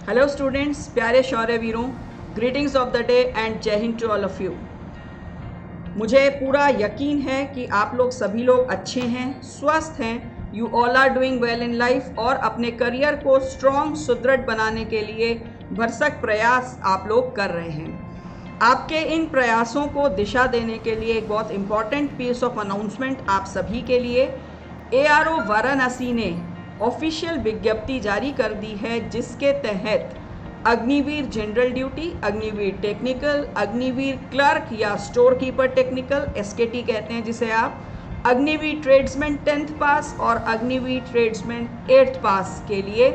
Hello students, प्यारे शौर्य वीरों, greetings of the day and Jai Hind to all of you. मुझे पूरा यकीन है कि आप लोग सभी लोग अच्छे हैं, स्वस्थ हैं, you all are doing well in life और अपने करियर को स्ट्रॉन्ग सुदृढ़ बनाने के लिए भरसक प्रयास आप लोग कर रहे हैं। आपके इन प्रयासों को दिशा देने के लिए एक बहुत इंपॉर्टेंट पीस ऑफ अनाउंसमेंट आप सभी के लिए ARO वाराणसी ने ऑफिशियल विज्ञप्ति जारी कर दी है, जिसके तहत Agniveer general duty, Agniveer technical, Agniveer clerk या स्टोर कीपर टेक्निकल SKT कहते हैं जिसे आप, अग्निवीर ट्रेड्समैन 10th पास और अग्निवीर ट्रेड्समैन 8th पास के लिए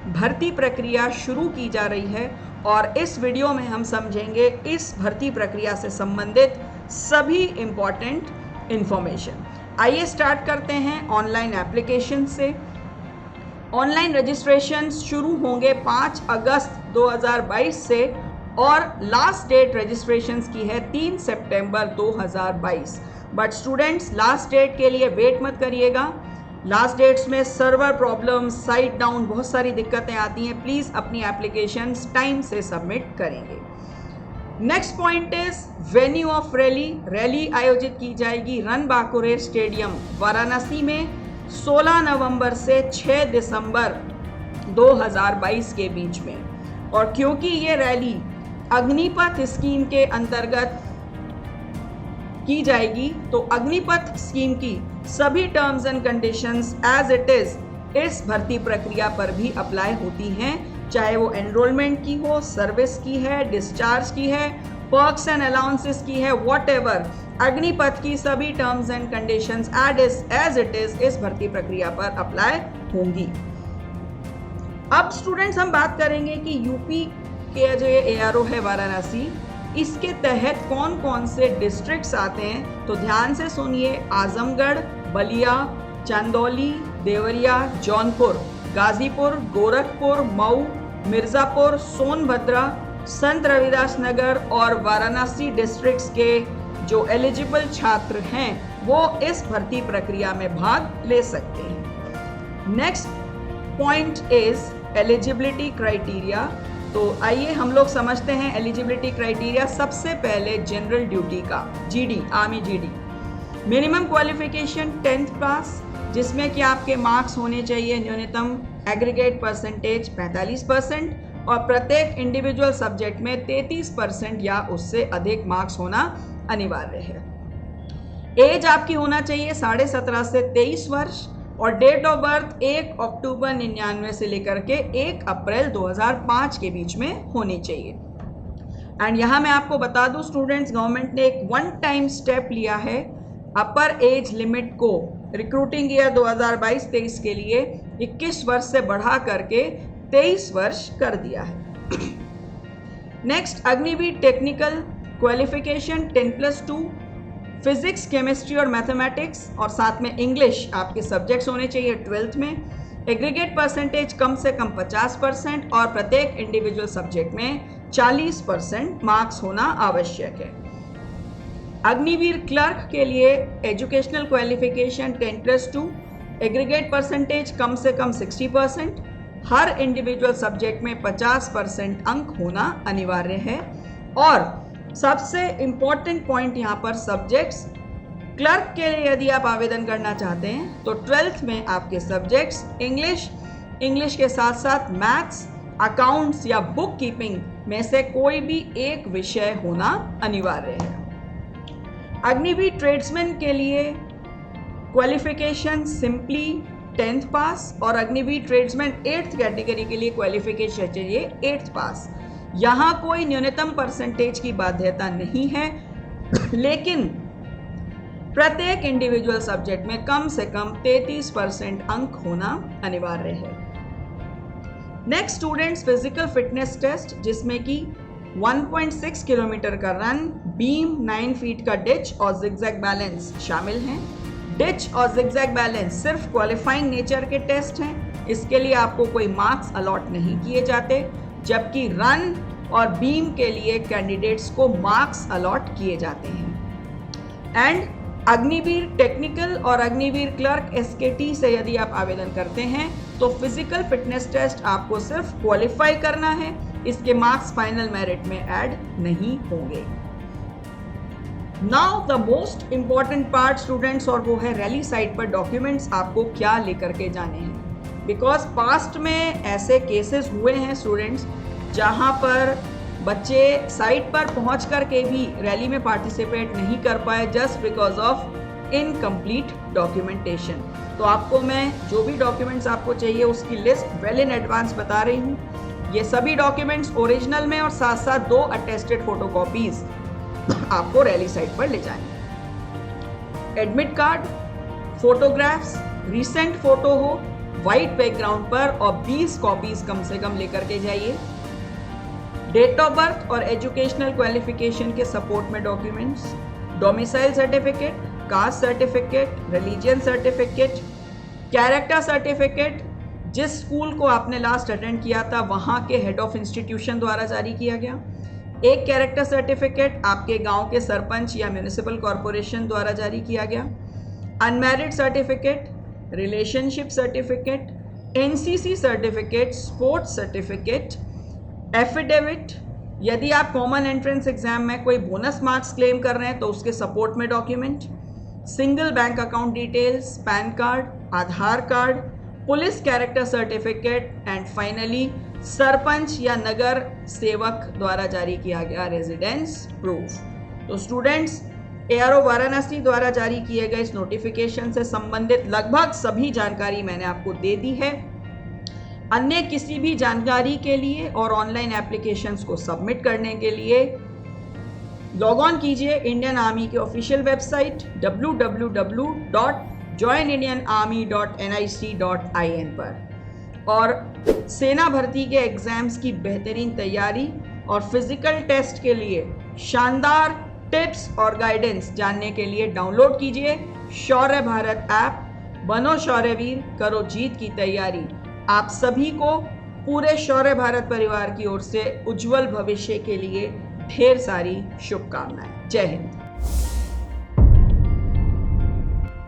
भर्ती प्रक्रिया शुरू की जा रही है। और इस वीडियो में हम समझेंगे इस भर्ती प्रक्रिया से संबंधित सभी इम्पॉर्टेंट इंफॉर्मेशन। आइए स्टार्ट करते हैं ऑनलाइन एप्लीकेशन से। ऑनलाइन रजिस्ट्रेशन शुरू होंगे 5 अगस्त 2022 से और लास्ट डेट रजिस्ट्रेशंस की है 3 सितंबर 2022। बट स्टूडेंट्स, लास्ट डेट के लिए वेट मत करिएगा। लास्ट डेट्स में सर्वर प्रॉब्लम्स, साइट डाउन, बहुत सारी दिक्कतें आती हैं। प्लीज़ अपनी एप्लीकेशंस टाइम से सबमिट करेंगे। Next point is venue of rally आयोजित की जाएगी रन बांकुरे स्टेडियम वाराणसी में 16 नवंबर से 6 दिसंबर 2022 के बीच में। और क्योंकि ये रैली अग्निपथ स्कीम के अंतर्गत की जाएगी, तो अग्निपथ स्कीम की सभी terms and conditions as it is इस भर्ती प्रक्रिया पर भी अप्लाई होती हैं, चाहे वो एनरोलमेंट की हो, सर्विस की है, डिस्चार्ज की है, पर्क्स एंड अलाउंसेस की है, व्हाटएवर, अग्निपथ की सभी terms and conditions as it is इस भर्ती प्रक्रिया पर अप्लाई होंगी। अब स्टूडेंट्स, हम बात करेंगे कि यूपी के जो ये ARO है वाराणसी, इसके तहत कौन कौन से डिस्ट्रिक्ट्स आते हैं। तो ध्यान से सुनिए, आजमगढ़, बलिया, चंदौली, देवरिया, जौनपुर, गाजीपुर, गोरखपुर, मऊ, मिर्जापुर, सोनभद्रा, संत रविदास नगर और वाराणसी डिस्ट्रिक्ट्स के जो एलिजिबल छात्र हैं वो इस भर्ती प्रक्रिया में भाग ले सकते हैं। Next point is eligibility criteria. तो आइए हम लोग समझते हैं एलिजिबिलिटी क्राइटेरिया। सबसे पहले जनरल ड्यूटी का GD, army GD, minimum qualification 10th पास, जिसमें कि आपके मार्क्स होने चाहिए न्यूनतम एग्रीगेट परसेंटेज 45% और प्रत्येक इंडिविजुअल सब्जेक्ट में 33% या उससे अधिक मार्क्स होना अनिवार्य है। एज आपकी होना चाहिए 17.5 से 23 वर्ष और डेट ऑफ बर्थ 1 अक्टूबर 99 से लेकर के 1 अप्रैल 2005 के बीच में होनी चाहिए। एंड यहाँ मैं आपको बता दूं स्टूडेंट्स, गवर्नमेंट ने एक वन टाइम स्टेप लिया है, अपर एज लिमिट को रिक्रूटिंग ईयर 2022-23 के लिए 21 वर्ष से बढ़ा करके 23 वर्ष कर दिया है। Next, Agniveer technical qualification 10+2, physics, chemistry और मैथमेटिक्स और साथ में इंग्लिश आपके सब्जेक्ट्स होने चाहिए 12th में। एग्रीगेट परसेंटेज कम से कम 50% और प्रत्येक इंडिविजुअल सब्जेक्ट में 40% मार्क्स होना आवश्यक है। अग्निवीर क्लर्क के लिए एजुकेशनल क्वालिफिकेशन 10+2, एग्रीगेट परसेंटेज कम से कम 60%, हर इंडिविजुअल सब्जेक्ट में 50% अंक होना अनिवार्य है। और सबसे इंपॉर्टेंट पॉइंट यहाँ पर सब्जेक्ट्स, क्लर्क के लिए यदि आप आवेदन करना चाहते हैं तो 12th में आपके सब्जेक्ट्स इंग्लिश के साथ साथ मैथ्स, अकाउंट्स या बुक कीपिंग में से कोई भी एक विषय होना अनिवार्य है। अग्निवीर ट्रेड्समैन के लिए क्वालिफिकेशन सिंपली 10th पास और अग्निवीर ट्रेड्समैन 8th कैटेगरी के लिए क्वालिफिकेशन चाहिए 8th पास। यहाँ कोई न्यूनतम परसेंटेज की बाध्यता नहीं है, लेकिन प्रत्येक इंडिविजुअल सब्जेक्ट में कम से कम 33% अंक होना अनिवार्य है। Next students, physical fitness test, जिसमें कि 1.6 किलोमीटर का रन, बीम, 9 फीट का डिच और जिगजैग बैलेंस शामिल हैं। डिच और जिगजैग बैलेंस सिर्फ क्वालिफाइंग नेचर के टेस्ट हैं, इसके लिए आपको कोई मार्क्स अलॉट नहीं किए जाते, जबकि रन और बीम के लिए कैंडिडेट्स को मार्क्स अलॉट किए जाते हैं। एंड अग्निवीर टेक्निकल और अग्निवीर क्लर्क SKT से यदि आप आवेदन करते हैं तो फिजिकल फिटनेस टेस्ट आपको सिर्फ क्वालिफाई करना है, इसके मार्क्स फाइनल मेरिट में ऐड नहीं होंगे। Now the most important part students, और वो है रैली साइट पर डॉक्यूमेंट्स आपको क्या लेकर के जाने हैं। बिकॉज पास्ट में ऐसे केसेस हुए हैं स्टूडेंट्स जहां पर बच्चे साइट पर पहुंच कर के भी रैली में पार्टिसिपेट नहीं कर पाए just because of incomplete documentation. तो आपको मैं जो भी डॉक्यूमेंट्स आपको चाहिए उसकी लिस्ट वेल इन एडवांस बता रही हूँ। ये सभी डॉक्यूमेंट्स ओरिजिनल में और साथ साथ 2 अटेस्टेड फोटोकॉपीज आपको रैली साइट पर ले जाएंगे। Admit card, photographs, recent photo हो वाइट बैकग्राउंड पर और 20 कॉपीज कम से कम लेकर के जाइए। डेट ऑफ बर्थ और एजुकेशनल क्वालिफिकेशन के सपोर्ट में documents, domicile certificate, caste certificate, religion certificate, character certificate, जिस स्कूल को आपने लास्ट अटेंड किया था वहाँ के हेड ऑफ इंस्टीट्यूशन द्वारा जारी किया गया, एक कैरेक्टर सर्टिफिकेट आपके गांव के सरपंच या म्यूनिसिपल कॉरपोरेशन द्वारा जारी किया गया, unmarried certificate, relationship certificate, NCC certificate, sports certificate, affidavit, यदि आप कॉमन एंट्रेंस एग्जाम में कोई बोनस मार्क्स क्लेम कर रहे हैं तो उसके सपोर्ट में document, single bank account details, pan card, Aadhaar card, police character certificate and finally sarpanch या नगर सेवक द्वारा जारी किया गया रेजिडेंस प्रूफ। तो स्टूडेंट्स, एआरओ वाराणसी द्वारा जारी किए गए इस नोटिफिकेशन से संबंधित लगभग सभी जानकारी मैंने आपको दे दी है। अन्य किसी भी जानकारी के लिए और ऑनलाइन एप्लीकेशंस को सबमिट करने के लिए लॉग ऑन कीजिए इंडियन आर्मी के ऑफिशियल वेबसाइट www.joinindianarmy.nic.in पर, और सेना भर्ती के एग्जाम्स की बेहतरीन तैयारी और फिजिकल टेस्ट के लिए शानदार टिप्स और गाइडेंस जानने के लिए डाउनलोड कीजिए शौर्य भारत ऐप। बनो शौर्यवीर, करो जीत की तैयारी। आप सभी को पूरे शौर्य भारत परिवार की ओर से उज्जवल भविष्य के लिए ढेर सारी शुभकामनाएं। जय हिंद।